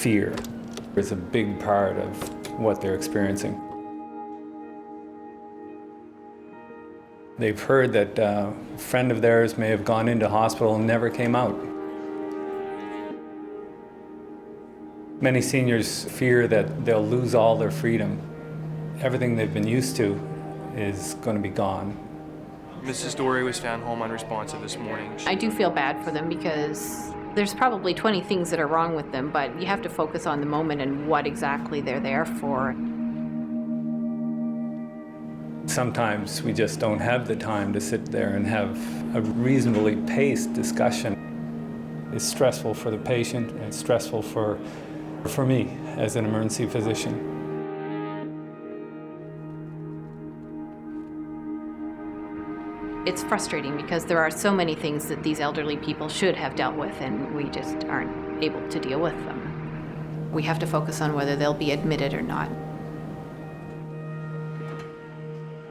fear is a big part of what they're experiencing. They've heard that a friend of theirs may have gone into hospital and never came out. Many seniors fear that they'll lose all their freedom. Everything they've been used to is going to be gone. Mrs. Dory was found home unresponsive this morning. I do feel bad for them because there's probably 20 things that are wrong with them, but you have to focus on the moment and what exactly they're there for. Sometimes we just don't have the time to sit there and have a reasonably paced discussion. It's stressful for the patient, and it's stressful for me as an emergency physician. It's frustrating because there are so many things that these elderly people should have dealt with, and we just aren't able to deal with them. We have to focus on whether they'll be admitted or not.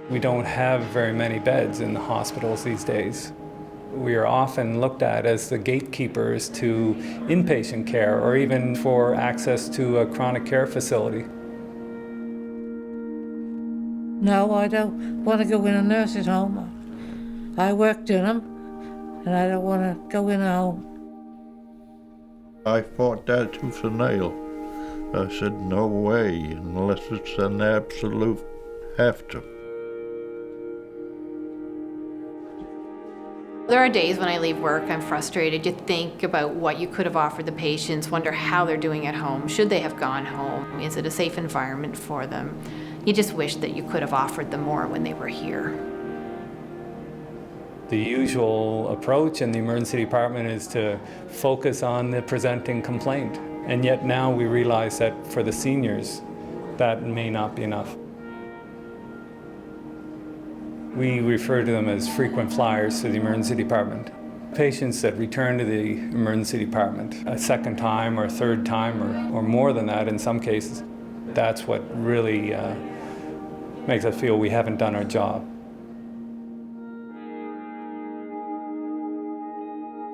We don't have very many beds in the hospitals these days. We are often looked at as the gatekeepers to inpatient care or even for access to a chronic care facility. No, I don't want to go in a nursing home. I worked in them, and I don't want to go in a home. I fought that tooth and nail. I said, no way, unless it's an absolute have to. There are days when I leave work, I'm frustrated. You think about what you could have offered the patients, wonder how they're doing at home. Should they have gone home? Is it a safe environment for them? You just wish that you could have offered them more when they were here. The usual approach in the emergency department is to focus on the presenting complaint. And yet now we realize that for the seniors, that may not be enough. We refer to them as frequent flyers to the emergency department. Patients that return to the emergency department a second time or a third time or more than that in some cases, that's what really makes us feel we haven't done our job.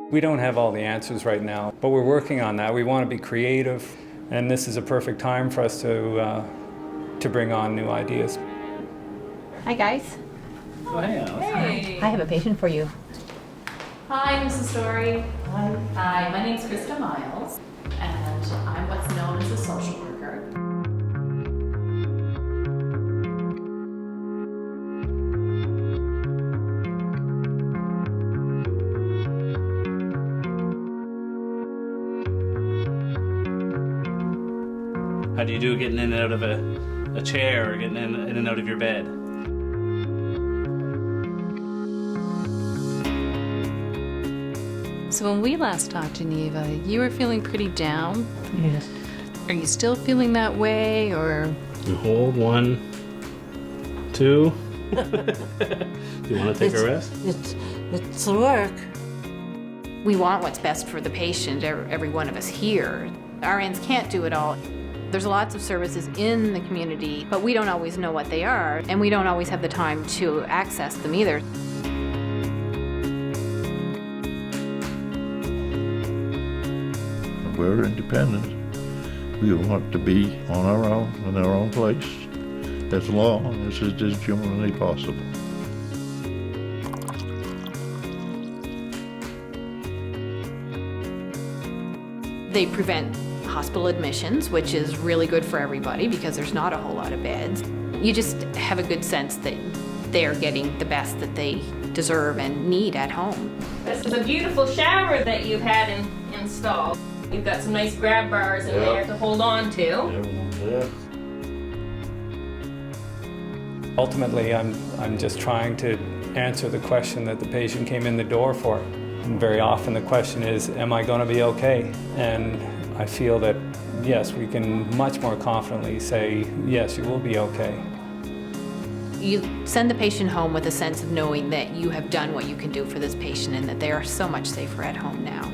We don't have all the answers right now, but we're working on that. We want to be creative, and this is a perfect time for us to bring on new ideas. Hi, guys. Oh, hey, Alice. Hey. I have a patient for you. Hi, Mrs. Dory. Hi, my name's Krista Miles, and I'm what's known as a social worker. How do you do getting in and out of a chair or getting in and out of your bed? So when we last talked, Geneva, you were feeling pretty down. Yes. Are you still feeling that way, or? You hold 1, 2. Do you want to take a rest? It's the work. We want what's best for the patient, every one of us here. Our ends can't do it all. There's lots of services in the community, but we don't always know what they are, and we don't always have the time to access them either. We're independent. We want to be on our own, in our own place, as long as it is humanly possible. They prevent hospital admissions, which is really good for everybody because there's not a whole lot of beds. You just have a good sense that they're getting the best that they deserve and need at home. This is a beautiful shower that you've had installed. You've got some nice grab bars in there to hold on to. Ultimately, I'm just trying to answer the question that the patient came in the door for. And very often the question is, am I going to be okay? And I feel that, yes, we can much more confidently say, yes, you will be okay. You send the patient home with a sense of knowing that you have done what you can do for this patient and that they are so much safer at home now.